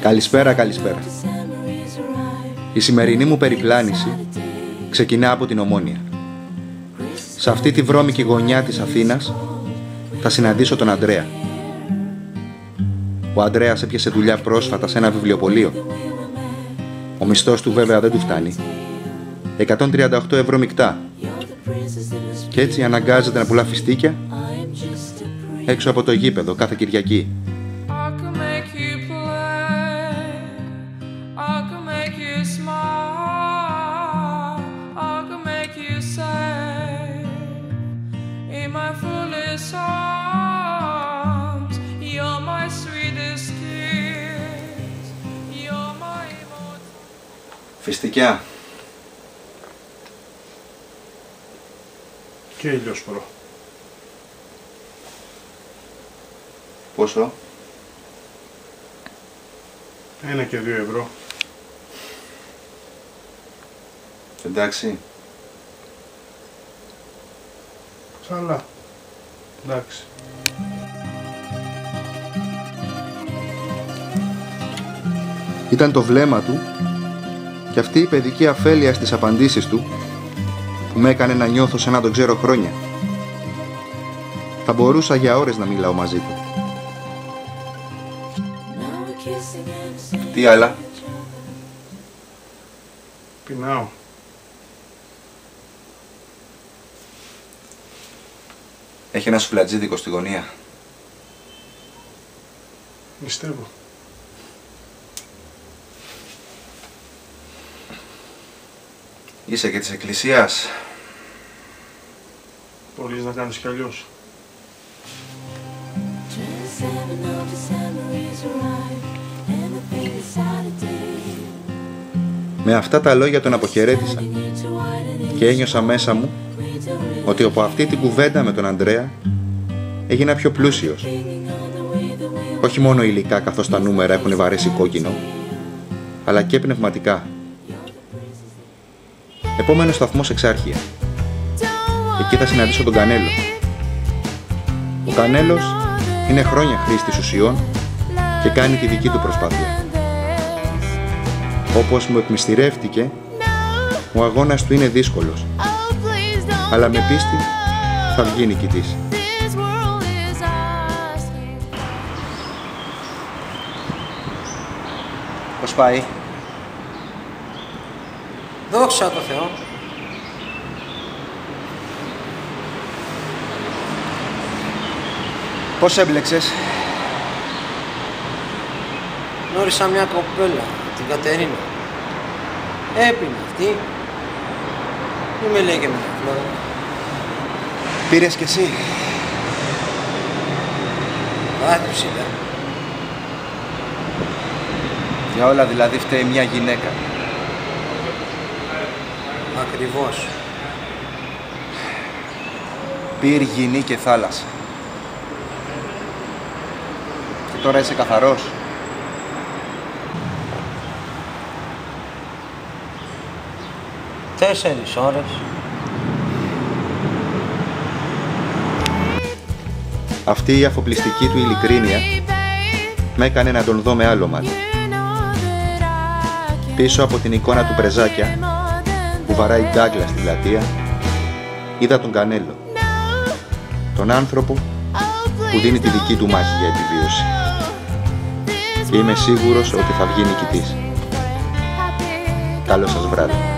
Καλησπέρα, καλησπέρα. Η σημερινή μου περιπλάνηση ξεκινά από την Ομόνια. Σε αυτή τη βρώμικη γωνιά της Αθήνας θα συναντήσω τον Ανδρέα. Ο Ανδρέας έπιασε δουλειά πρόσφατα σε ένα βιβλιοπωλείο. Ο μισθός του βέβαια δεν του φτάνει. 138 ευρώ μεικτά. Και έτσι αναγκάζεται να πουλά φιστίκια έξω από το γήπεδο κάθε Κυριακή. Φιστικιά. Και ηλιοσπρό. Πόσο? 1 και 2 ευρώ. Εντάξει. Καλά. Εντάξει. Ήταν το βλέμμα του και αυτή η παιδική αφέλεια στις απαντήσεις του που με έκανε να νιώθω σαν να τον ξέρω χρόνια. Θα μπορούσα για ώρες να μιλάω μαζί του. Τι άλλα? Πεινάω. Έχει ένα σουφλατζίδικο στη γωνία. Πιστεύω. Είσαι και της εκκλησίας. Μπορείς να κάνεις κι αλλιώς. Με αυτά τα λόγια τον αποχαιρέτησα και ένιωσα μέσα μου ότι από αυτή την κουβέντα με τον Ανδρέα έγινα πιο πλούσιος. Όχι μόνο υλικά καθώς τα νούμερα έχουν βαρέσει κόκκινο, αλλά και πνευματικά. Επόμενος σταθμός Εξάρχεια. Εκεί θα συναντήσω τον Κανέλο. Ο Κανέλος είναι χρόνια χρήστης ουσιών και κάνει τη δική του προσπάθεια. Όπως μου εκμυστηρεύτηκε, ο αγώνας του είναι δύσκολος, αλλά με πίστη θα βγει νικητής. Πώς πάει? Δόξα τω Θεώ. Πώς έμπλεξες? Γνώρισα μια κοπέλα, την Κατερίνα. Έπινε αυτή. Μη με λέει και με φλόγα. Πήρες κι εσύ? Άδειψη, δε. Για όλα δηλαδή φταίει μια γυναίκα. Ακριβώς. Πήρ, γυνή και θάλασσα. Και τώρα είσαι καθαρός. Τέσσερις ώρες. Αυτή η αφοπλιστική του ειλικρίνεια με έκανε να τον δω με άλλο μάτι. Πίσω από την εικόνα του πρεζάκια που βαράει ντάγκλα στην πλατεία, είδα τον Κανέλο. Τον άνθρωπο που δίνει τη δική του μάχη για επιβίωση. Και είμαι σίγουρος ότι θα βγει νικητής. Καλό σας βράδυ.